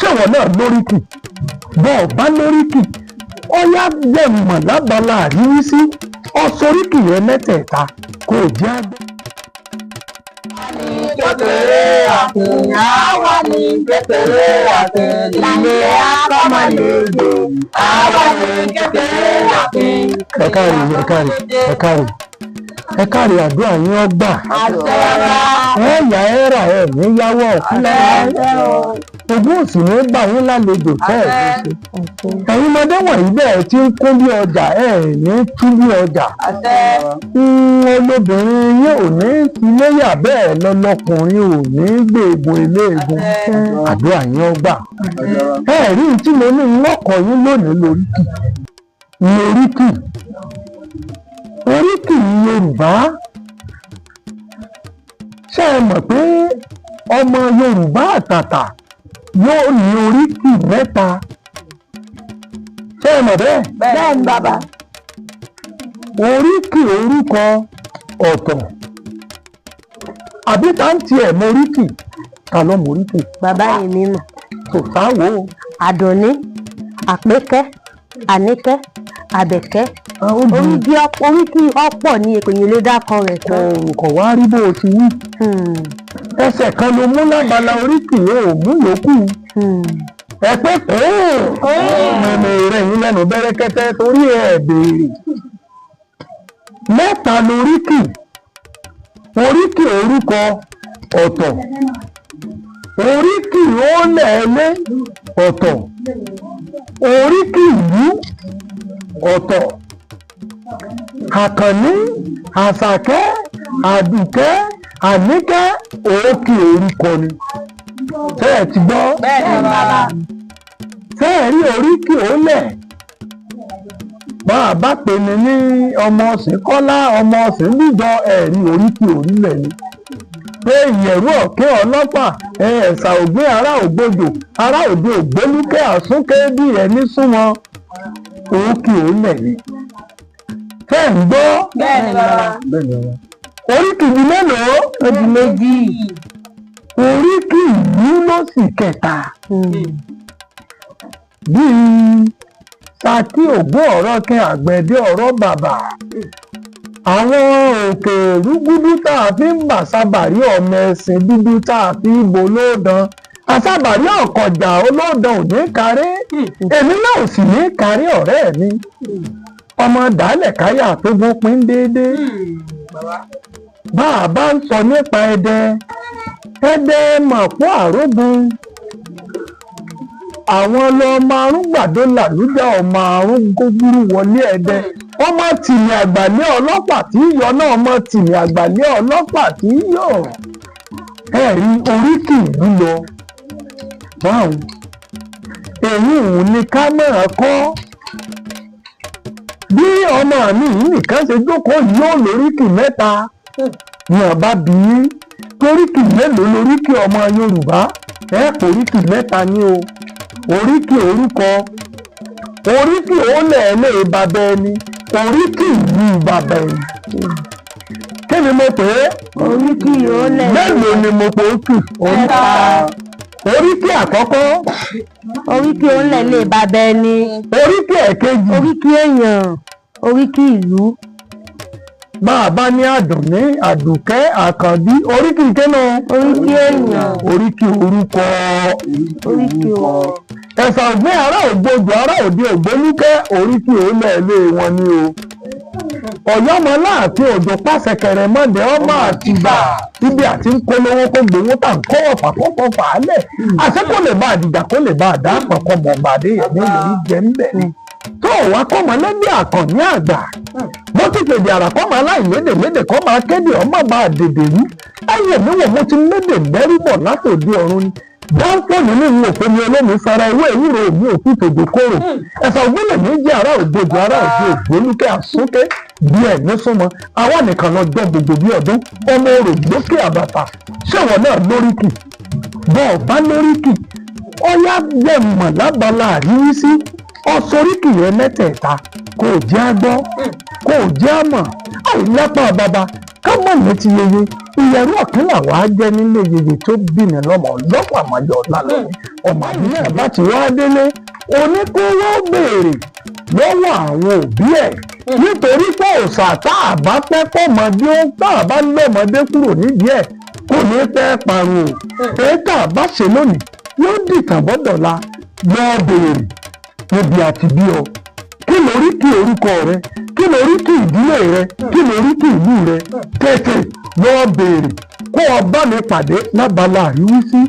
ṣéwọ̀n náà lóríkì bọ́ọ̀ bá lóríkì ó yá jẹ́ mọ̀ lábala àríwísí ọ̀sọ́ríkì rẹ̀ mẹ́tẹ̀ẹ̀ta kò jẹ́ àgbẹ̀. Kékeré àfin àwa ní kékeré àfin ilé akọ́mọlédè àwa ní kékeré àfin. ẹ káre àdúrà yín ọgbà ẹ yà ẹ rà ẹ ní yáwọ ọ̀kúnlẹ̀ ogún òsì ní bà yín lálejò tẹ́ ẹ̀ ní ṣe ẹ̀yin ọmọdé wọ̀nyí bẹ́ẹ̀ tí ń kún bí ọjà ẹ̀ ní tú bí ọjà olóbìnrin yín ò ní iléyà bẹ́ẹ̀ lọ́lọ́kùnrin ò ní gbèègùn iléegun àdúrà yín ọgbà ẹ rí tí mo ní lọ́kọ̀ yín lónìí oríkì Yorùbá ṣé ẹ mọ̀ pé ọmọ Yorùbá àtàtà yóò ní oríkì mẹ́ta ṣé ẹ mọ̀ bẹ́ẹ̀. Bẹ́ẹ̀ ni bàbá. oríkì orúkọ ọ̀tọ̀ àbí tá ń tiẹ̀ mọ oríkì ta ló mọ oríkì. Bàbá yìí mímọ̀. kò sáwò. Àdùnní, Àpékẹ́, Àníkẹ́, Àbẹ̀kẹ́. Oríkì ọ̀pọ̀ ní èpèyìn lè dákọ rẹ̀ tán. kò wá rí bó o ti wí. ẹsẹ̀ kan ló mú lábala oríkì ò mú yòókù. ẹ pé mẹ̀mẹ̀ rẹ̀ yín lẹ́nu bẹ́rẹ́kẹ́tẹ́ torí ẹ̀ béèrè. mẹ́ta lóríkì oríkì orúkọ ọ̀tọ̀ oríkì ó-lẹ̀-ẹlé ọ̀tọ̀ oríkì ìlú ọ̀tọ̀ Àkànní, Àṣàkẹ́, Àdùkẹ́, Àníkẹ́ òkè orúkọ ni. ṣé ẹ ti gbọ́? Bẹ́ẹ̀ ni bàbá. ṣé ẹ rí oríkì ó-lẹ̀? bá a bá pè ní ọmọ Ọ̀sìnkọ́lá ọmọ Ọ̀sìnbíjọ ẹ̀rí oríkì orílẹ̀ ni. pé ìyẹ̀rú ọ̀kẹ́ ọlọ́pàá ẹ̀sà ògbé ará ògbójò ará òde ògbólúkẹ́ àsúnkẹ́ bí ẹni súnmọ́ oríkì ó-lẹ̀ ni. ṣé ń gbọ́? Bẹ́ẹ̀ ni bàbá. oríkì di mélòó? Ó di méjì. oríkì ìlú ló sì kẹta. bíi Ṣakí Ògún ọ̀rọ̀ kí àgbẹ̀dẹ ọ̀rọ̀ bàbà àwọn òkè rúgúdú tá a fi ń bà sábàrí ọmọ ẹ̀sìn dúdú tá a fi ń bo lóòdàn àsábàrí ọ̀kọ̀jà olóòdàn ò ní kárí èmi náà ò sì ní kárí ọ̀rẹ́ mi ọmọ dàálẹ̀ káyà tó gún pín déédéé bá a bá ń sọ nípa Ẹdẹ mọ̀pọ̀ àrógun àwọn ọmọ arúgbàdo làlújà ọmọ àrùn gógúrú wọlé Ẹdẹ ọmọ tìmí àgbàlẹ̀ ọlọ́pàá tí yọ náà ọmọ tìmí àgbàlẹ̀ ọlọ́pàá tí yọ ẹ̀rí oríkì ìlú lọ báwọn èyí òun ni kámẹ́rà kọ́ bí ọmọ mi nìkan ṣe jókòó yóò lóríkì mẹ́ta ni ọba bí toríkì mélòó lóríkì ọmọ Yorùbá oríkì mẹ́ta ni o oríkì orúkọ oríkì ó-lẹ̀-ẹlé bàbá ẹni oríkì ìlú bàbá ẹni kí ni mo pè é Oríkì ó-lẹ̀-ẹlé mélòó ni mo pè é kù oríkì àkọ́kọ́ oríkì ó-lẹ̀-ẹlé bàbá ẹni. oríkì ẹ̀kejì Oríkì èèyàn. Oríkì ìlú. bá a bá ní Àdùnní, Àdùkẹ́, Àkànbí oríkì kéna Oríkì èèyàn. oríkì orúkọ Oríkì ọ̀. ẹ̀sà ògbé ará ògbójò ará òde ògbólúkẹ́ oríkì ó-lẹ̀-ẹlé wọn ni o Ọ̀yọ́mọláàfin Òjó pàṣẹ kẹrẹmọdé ọmọ Àtìbà ibi àti ń polówó kó gbowó tà ń kọ́ ọ̀fà kọ́kọ́ fà á lẹ̀ àṣẹ kó lè bá àdìjà kó lè bá àdá àpọ̀kọ́ mọ̀gbàdé ẹ̀mí lórí jẹ́ ń bẹ̀ ni tó wá kọ́mọ lẹ́gbẹ́ Àkànní àgbà bó ti fèdè àràkọ́mọ aláìlédè lédè kọ́ máa kéde ọmọ bá dèdè yìí ẹ̀yẹ̀ mi wò mo ti lédè gbẹ́rúbọ̀ látòdì ọ̀run ni dáńpọ̀ nínú ìwé òfin mi olómi sara ewé ìwúrò mi ò fi tòjò kóró ẹ̀sà ògbólẹ̀ mi jẹ́ ará ògbójò ará òde ògbólúkẹ́ àsúnkẹ́ bí ẹ̀mí súnmọ́ àwa nìkan lọ jọ gbogbo bí ọdún ọmọ orò gbókè àbàtà ṣẹ̀wọ̀n náà lóríkì bọ́ọ̀ bá lóríkì ọyá jẹ́ mọ̀ lábala àríwísí ọ̀sọ́ríkì rẹ̀ mẹ́tẹ̀ẹ̀ta kò jẹ́ àgbọ́ kò jẹ́ àmọ̀ àìlápá bàbá ká mọ̀ ní ti yeye ìyẹ̀rú ọ̀kín làwọn á jẹ́ nílé yeye tó bí mi lọ́mọ lọ́pọ̀ àmọ́jọ ọ̀la lónìí ọmọ àbílẹ̀ bá ti wá délé oníkówó béèrè lọ́wọ́ àwọn òbí ẹ̀ nítorí pé òòṣà tá a bá fẹ́ kọ́mọdé ó tá a bá lọ́mọdé kúrò nídìí ẹ̀ kò ní fẹ́ parun o èyí tá a bá ṣe lónìí yóò dìtàn bọ́dọ̀la lọ́ọ́ béèrè níbi àti bí ọ kí lórí kí orúkọ rẹ kí lórí kí ìdílé rẹ kí lórí kí ìlú rẹ tètè lọ́ọ́ béèrè kó o bá mi pàdé lábala àríwísí